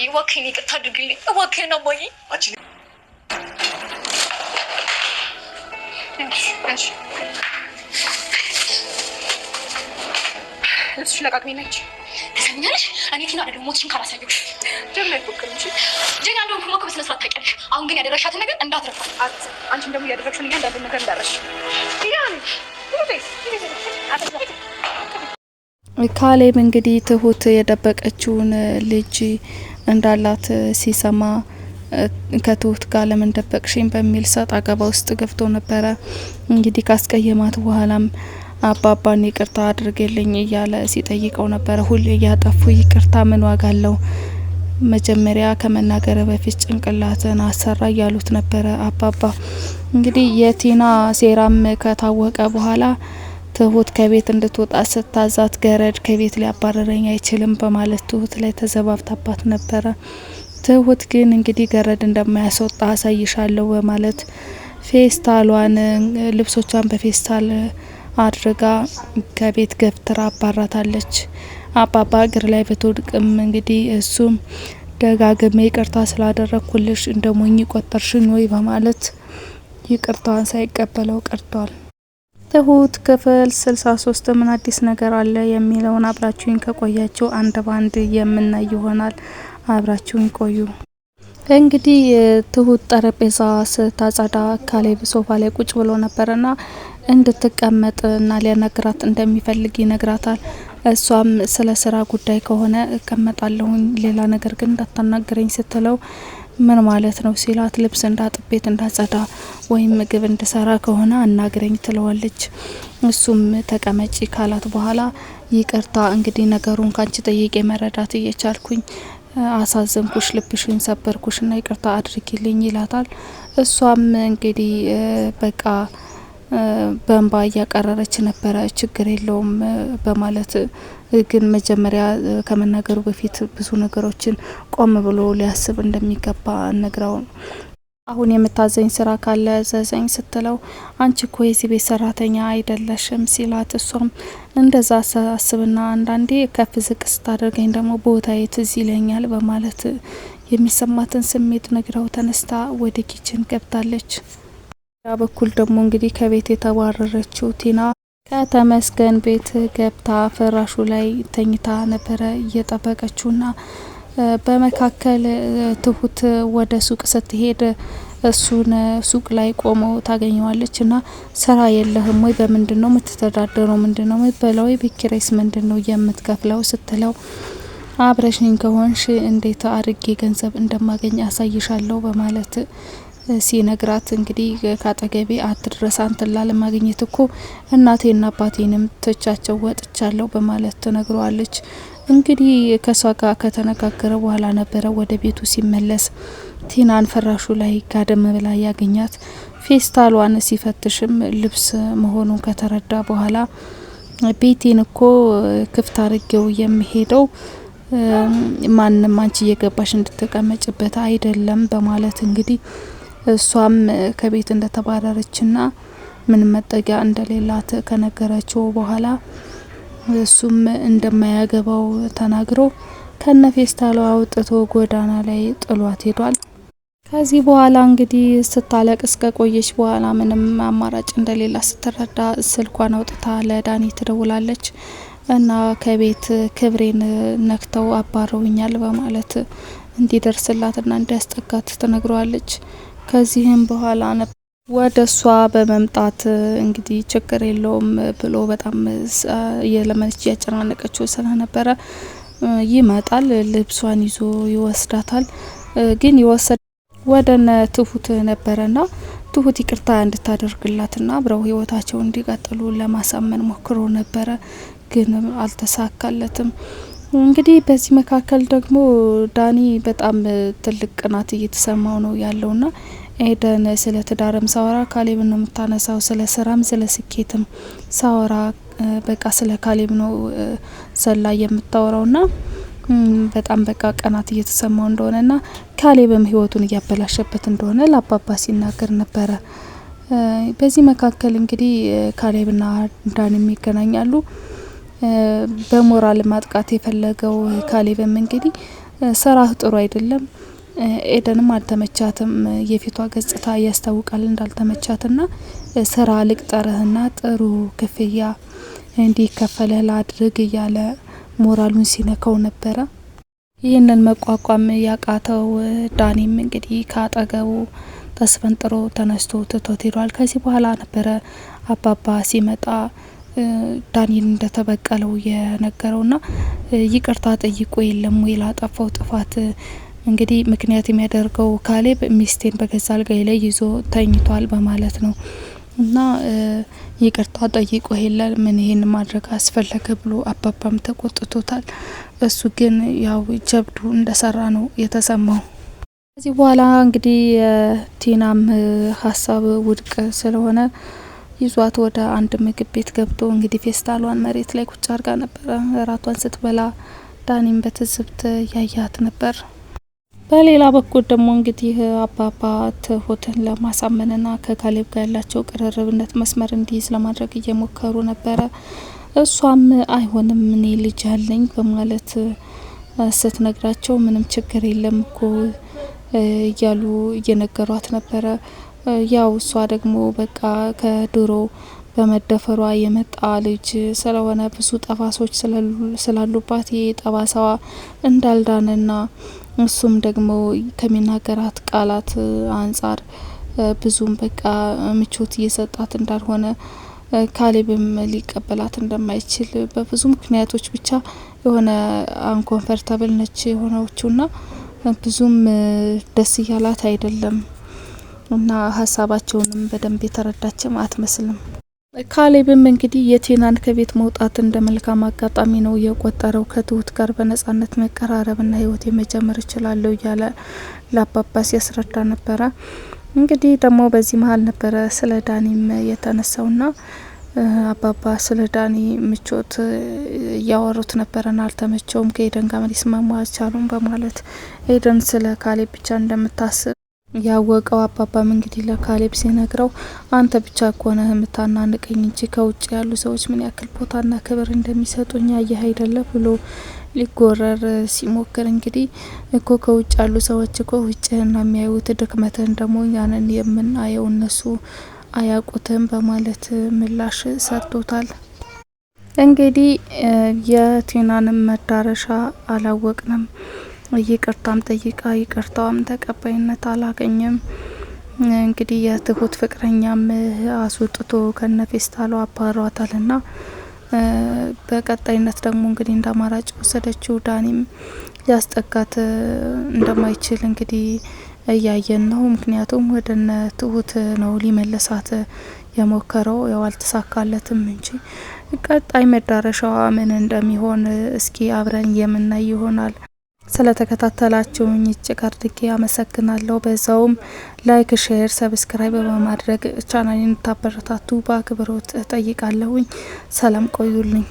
እባክህን ይቅርታ አድርግልኝ እባክህን አባዬ። ልብስሽ ለቃቅሜ ነች ትሰኛለሽ። እኔ ቲና አይደለም ሞትሽን ካላሳየሁሽ ጀምላ ይፎክር እንጂ ጀኛ እንደሆንኩ እኮ በስነ ስርዓት ታውቂያለሽ። አሁን ግን ያደረሻትን ነገር እንዳትረሳ። አንቺም ደግሞ ያደረግሽውን እያንዳንዱን ነገር እንዳትረሺ። ካሌብ እንግዲህ ትሁት የደበቀችውን ልጅ እንዳላት ሲሰማ ከትሁት ጋር ለምን ደበቅሽኝ በሚል ሰጥ አገባ ውስጥ ገብቶ ነበረ። እንግዲህ ካስቀየማት በኋላም አባባን ይቅርታ አድርግልኝ እያለ ሲጠይቀው ነበረ። ሁሌ እያጠፉ ይቅርታ ምን ዋጋ አለው? መጀመሪያ ከመናገር በፊት ጭንቅላትን አሰራ እያሉት ነበረ አባባ። እንግዲህ የቲና ሴራም ከታወቀ በኋላ ትሁት ከቤት እንድትወጣ ስታዛት ገረድ ከቤት ሊያባረረኝ አይችልም በማለት ትሁት ላይ ተዘባብታባት ነበረ። ትሁት ግን እንግዲህ ገረድ እንደማያስወጣ አሳይሻለሁ በማለት ፌስታሏን ልብሶቿን በፌስታል አድርጋ ከቤት ገፍትራ አባራታለች። አባባ እግር ላይ ብትወድቅም እንግዲህ እሱም ደጋግሜ ይቅርታ ስላደረግኩልሽ እንደ ሞኝ ቆጠርሽኝ ወይ በማለት ይቅርታዋን ሳይቀበለው ቀርቷል። ትሁት ክፍል 63 ምን አዲስ ነገር አለ የሚለውን አብራችሁኝ ከቆያችሁ አንድ ባንድ የምናይ ይሆናል። አብራችሁኝ ቆዩ። እንግዲህ ትሁት ጠረጴዛ ስታጸዳ ካሌብ ሶፋ ላይ ቁጭ ብሎ ነበርና እንድትቀመጥና ሊያናግራት እንደሚፈልግ ይነግራታል። እሷም ስለ ስራ ጉዳይ ከሆነ እቀመጣለሁኝ ሌላ ነገር ግን እንዳታናግረኝ ስትለው ምን ማለት ነው ሲላት ልብስ እንዳጥብ ቤት እንዳጸዳ ወይም ምግብ እንድሰራ ከሆነ አናግረኝ ትለዋለች። እሱም ተቀመጪ ካላት በኋላ ይቅርታ እንግዲህ ነገሩን ካንቺ ጠይቄ መረዳት እየቻልኩኝ አሳዘንኩሽ፣ ልብሽን ሰበርኩሽና ይቅርታ አድርጊልኝ ይላታል። እሷም እንግዲህ በቃ በእንባ እያቀረረች ነበረ። ችግር የለውም በማለት ግን መጀመሪያ ከመናገሩ በፊት ብዙ ነገሮችን ቆም ብሎ ሊያስብ እንደሚገባ ነግራው አሁን የምታዘኝ ስራ ካለ ዘዘኝ ስትለው አንቺ እኮ የዚህ ቤት ሰራተኛ አይደለሽም ሲላት እሷም እንደዛ አስብና አንዳንዴ ከፍ ዝቅ ስታደርገኝ ደግሞ ቦታዬ ትዝ ይለኛል በማለት የሚሰማትን ስሜት ነግራው ተነስታ ወደ ኪችን ገብታለች። በኩል ደግሞ እንግዲህ ከቤት የተባረረችው ቲና ከተመስገን ቤት ገብታ ፍራሹ ላይ ተኝታ ነበረ እየጠበቀችውና በመካከል ትሁት ወደ ሱቅ ስትሄድ እሱን ሱቅ ላይ ቆሞ ታገኘዋለች። ና ስራ የለህም ወይ? በምንድነው የምትተዳደረው? ምንድነው የምትበላው? የቤት ኪራይስ ምንድነው የምትከፍለው? ስትለው አብረሽኝ ከሆንሽ እንዴት አድርጌ ገንዘብ እንደማገኝ አሳይሻለሁ በማለት ሲነግራት እንግዲህ ካጠገቤ አትድረስ አንተን ላለማግኘት እኮ እናቴና አባቴንም ትቻቸው ወጥቻለሁ በማለት ትነግረዋለች። እንግዲህ ከሷ ጋር ከተነጋገረ በኋላ ነበረ ወደ ቤቱ ሲመለስ ቲናን ፍራሹ ላይ ጋደም ብላ ያገኛት። ፌስታሏን ሲፈትሽም ልብስ መሆኑን ከተረዳ በኋላ ቤቴን እኮ ክፍት አድርጌው የሚሄደው ማንም አንቺ እየገባሽ እንድትቀመጭበት አይደለም በማለት እንግዲህ እሷም ከቤት እንደተባረረችና ምንም መጠጊያ እንደሌላት ከነገረችው በኋላ እሱም እንደማያገባው ተናግሮ ከነፌስታሏ አውጥቶ ጎዳና ላይ ጥሏት ሄዷል። ከዚህ በኋላ እንግዲህ ስታለቅስ ከቆየች በኋላ ምንም አማራጭ እንደሌላ ስትረዳ ስልኳን አውጥታ ለዳኒ ትደውላለች እና ከቤት ክብሬን ነክተው አባረውኛል በማለት እንዲደርስላትና እንዲያስጠጋት ትነግረዋለች። ከዚህም በኋላ ወደ እሷ በመምጣት እንግዲህ ችግር የለውም ብሎ በጣም የለመነች ያጨናነቀችው ስለነበረ ይመጣል። ልብሷን ይዞ ይወስዳታል። ግን ይወሰድ ወደነ ትሁት ነበረና ትሁት ይቅርታ እንድታደርግላትና አብረው ህይወታቸው እንዲቀጥሉ ለማሳመን ሞክሮ ነበረ፣ ግን አልተሳካለትም። እንግዲህ በዚህ መካከል ደግሞ ዳኒ በጣም ትልቅ ቅናት እየተሰማው ነው ያለውና ኤደን ስለ ትዳርም ሳወራ ካሌብ ነው የምታነሳው፣ ስለ ስራም ስለ ስኬትም ሳወራ በቃ ስለ ካሌብ ነው ሰላ የምታወራውና በጣም በቃ ቀናት እየተሰማው እንደሆነና ካሌብም ህይወቱን እያበላሸበት እንደሆነ ለአባባ ሲናገር ነበረ። በዚህ መካከል እንግዲህ ካሌብና ዳኒም ይገናኛሉ። በሞራል ማጥቃት የፈለገው ካሌብም እንግዲህ ስራህ ጥሩ አይደለም። ኤደንም አልተመቻትም። የፊቷ ገጽታ ያስታውቃል እንዳልተመቻትና ስራ ልቅጠርህና ጥሩ ክፍያ እንዲከፈልህ ላድርግ እያለ ሞራሉን ሲነካው ነበረ። ይህንን መቋቋም ያቃተው ዳኒም እንግዲህ ካጠገቡ ተስፈንጥሮ ተነስቶ ትቶት ሄዷል። ከዚህ በኋላ ነበረ አባባ ሲመጣ ዳኒን እንደተበቀለው የነገረውና ይቅርታ ጠይቆ የለም ወይ ላጠፋው ጥፋት እንግዲህ ምክንያት የሚያደርገው ካሌብ ሚስቴን በገዛ አልጋዬ ላይ ይዞ ተኝቷል በማለት ነው እና ይቅርታ ጠይቆ የለ ምን ይሄን ማድረግ አስፈለገ ብሎ አባባም ተቆጥቶታል። እሱ ግን ያው ጀብዱ እንደሰራ ነው የተሰማው። ከዚህ በኋላ እንግዲህ የቲናም ሀሳብ ውድቅ ስለሆነ ይዟት ወደ አንድ ምግብ ቤት ገብቶ እንግዲህ ፌስታሏን መሬት ላይ ቁጭ አርጋ ነበረ እራቷን ስትበላ። ዳኒም በትዝብት ያያት ነበር። በሌላ በኩል ደግሞ እንግዲህ አባባ ትሁትን ለማሳመንና ከካሌብ ጋር ያላቸው ቅርርብነት መስመር እንዲይዝ ለማድረግ እየሞከሩ ነበረ። እሷም አይሆንም እኔ ልጅ አለኝ በማለት ስትነግራቸው ምንም ችግር የለም እኮ እያሉ እየነገሯት ነበረ። ያው እሷ ደግሞ በቃ ከድሮ በመደፈሯ የመጣ ልጅ ስለሆነ ብዙ ጠባሶች ስላሉባት ይህ ጠባሳዋ እንዳልዳነና እሱም ደግሞ ከሚናገራት ቃላት አንጻር ብዙም በቃ ምቾት እየሰጣት እንዳልሆነ ካሌብም ሊቀበላት እንደማይችል በብዙ ምክንያቶች ብቻ የሆነ አንኮንፈርተብል ነች የሆነችውና ብዙም ደስ እያላት አይደለም እና ሀሳባቸውንም በደንብ የተረዳችም አትመስልም። ካሌብም እንግዲህ የቲናን ከቤት መውጣት እንደ መልካም አጋጣሚ ነው የቆጠረው። ከትሁት ጋር በነጻነት መቀራረብና ህይወት መጀመር እችላለሁ እያለ ለአባባ ሲያስረዳ ነበረ። እንግዲህ ደግሞ በዚህ መሀል ነበረ ስለ ዳኒም የተነሳውና አባባ ስለ ዳኒ ምቾት እያወሩት ነበረና አልተመቸውም። ከኤደን ጋር ሊስማሙ አልቻሉም በማለት ኤደን ስለ ካሌብ ብቻ እንደምታስብ ያወቀው አባባም እንግዲህ ለካሌብ ሲነግረው አንተ ብቻ ኮነ የምታናንቀኝ እንጂ ከውጭ ያሉ ሰዎች ምን ያክል ቦታና ክብር እንደሚሰጡኝ አየህ አይደለ ብሎ ሊጎረር ሲሞክር እንግዲህ እኮ ከውጭ ያሉ ሰዎች እኮ ውጭህና የሚያዩት ድክመትን ደግሞ ያንን የምናየው እነሱ አያውቁትም በማለት ምላሽ ሰጥቶታል። እንግዲህ የቲናንም መዳረሻ አላወቅንም። ይቅርታም ጠይቃ ይቅርታዋም ተቀባይነት አላገኘም። እንግዲህ የትሁት ፍቅረኛም አስወጥቶ ከነፌስታሉ አባሯታልና በቀጣይነት ደግሞ እንግዲህ እንደ አማራጭ ወሰደችው። ዳኒም ሊያስጠጋት እንደማይችል እንግዲህ እያየን ነው። ምክንያቱም ወደነ ትሁት ነው ሊመለሳት የሞከረው ያው አልተሳካለትም እንጂ ቀጣይ መዳረሻዋ ምን እንደሚሆን እስኪ አብረን የምናይ ይሆናል። ስለተከታተላችሁኝ እጅግ አድርጌ አመሰግናለሁ። በዛውም ላይክ፣ ሼር፣ ሰብስክራይብ በማድረግ ቻናሌን እንድታበረታቱ በአክብሮት እጠይቃለሁኝ። ሰላም ቆዩልኝ።